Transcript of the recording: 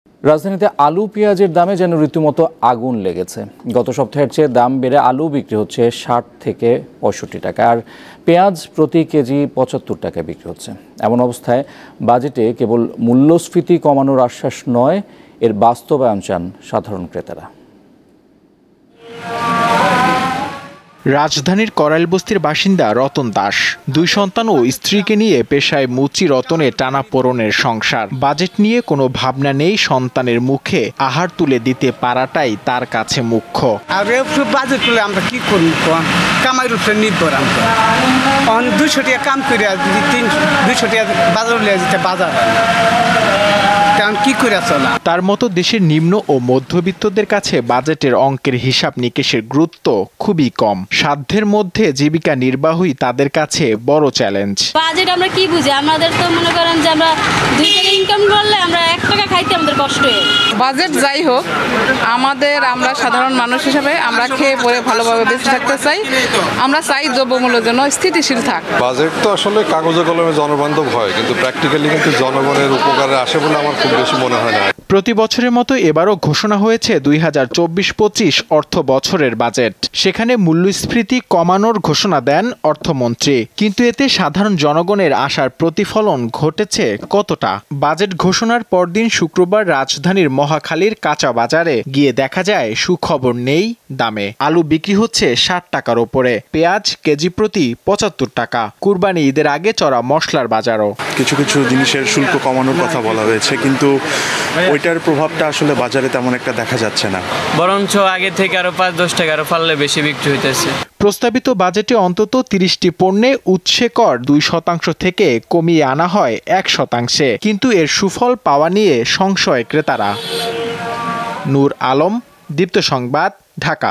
রাজধানীতে আলু পেঁয়াজের দামে যেন রীতিমতো আগুন লেগেছে। গত সপ্তাহের চেয়ে দাম বেড়ে আলু বিক্রি হচ্ছে ৬০ থেকে ৬৫ টাকা, আর পেঁয়াজ প্রতি কেজি ৭৫ টাকায় বিক্রি হচ্ছে। এমন অবস্থায় বাজেটে কেবল মূল্যস্ফীতি কমানোর আশ্বাস নয়, এর বাস্তবায়ন চান সাধারণ ক্রেতারা। রাজধানীর করাইলবস্তির বাসিন্দা রতন দাস ২ সন্তান ও স্ত্রীকে নিয়ে পেশায় মুচি রতনে টানাপোড়েনের সংসার। বাজেট নিয়ে কোনো ভাবনা নেই, সন্তানের মুখে আহার তুলে দিতে পারাটাই তার কাছে মুখ্য। আর বাজেট করলে আমরা কি করব, কামাইয়ের উপরে নির্ভর। আমরা ২০০ টাকা কাম করে ২০০ টাকা বাজার লিয়ে যেতে বাজার কি করে চলা। তার মতো দেশের নিম্ন ও মধ্যবিত্তদের কাছে বাজেটের অঙ্কের হিসাব নিকেশের গুরুত্ব খুবই কম। সাধ্যের মধ্যে জীবিকা নির্বাহই তাদের কাছে বড় চ্যালেঞ্জ। বাজেট আমরা কি বুঝি? আমাদের তো মনে করেন যে আমরা ২ টাকা ইনকাম করলে আমরা ১ টাকা খাইতে আমাদের কষ্ট হয়। বাজেট যাই হোক, আমরা সাধারণ মানুষ হিসেবে আমরা খেয়ে পরে ভালোভাবে বেঁচে থাকতে চাই। আমরা চাই দ্রব্যমূল্যের জন্য স্থিতিশীল থাক। বাজেট তো আসলে কাগজে কলমে জনবান্ধব হয়, কিন্তু প্র্যাকটিক্যালি কিন্তু জনগণের উপকারে আসে বলে আমার খুব বেশি মনে হয় না। প্রতি বছরের মতো এবারও ঘোষণা হয়েছে ২০২৪-২৫ অর্থ বছরের বাজেট। সেখানে মূল্যস্ফীতি কমানোর ঘোষণা দেন অর্থমন্ত্রী, কিন্তু এতে সাধারণ জনগণের আশার প্রতিফলন ঘটেছে কতটা? বাজেট ঘোষণার পরদিন শুক্রবার রাজধানীর মহাখালীর কাঁচা বাজারে গিয়ে দেখা যায় সুখবর নেই দামে। আলু বিক্রি হচ্ছে ৬০ টাকার ওপরে, পেঁয়াজ কেজি প্রতি ৭৫ টাকা। কুরবানি ঈদের আগে চড়া মশলার বাজারও। কিছু কিছু জিনিসের শুল্ক কমানোর কথা বলা হয়েছে, কিন্তু ওইটার প্রভাবটা আসলে বাজারে তেমন একটা দেখা যাচ্ছে না। বরঞ্চ আগে থেকে আরো ৫-১০ টাকা আরো ফাললে বেশি বিক্রি হইতেছে। প্রস্তাবিত বাজেটে অন্তত ৩০টি পণ্যে উৎসে কর ২% থেকে কমিয়ে আনা হয় ১%, কিন্তু এর সুফল পাওয়া নিয়ে সংশয় ক্রেতারা। নূর আলম, দীপ্ত সংবাদ, ঢাকা।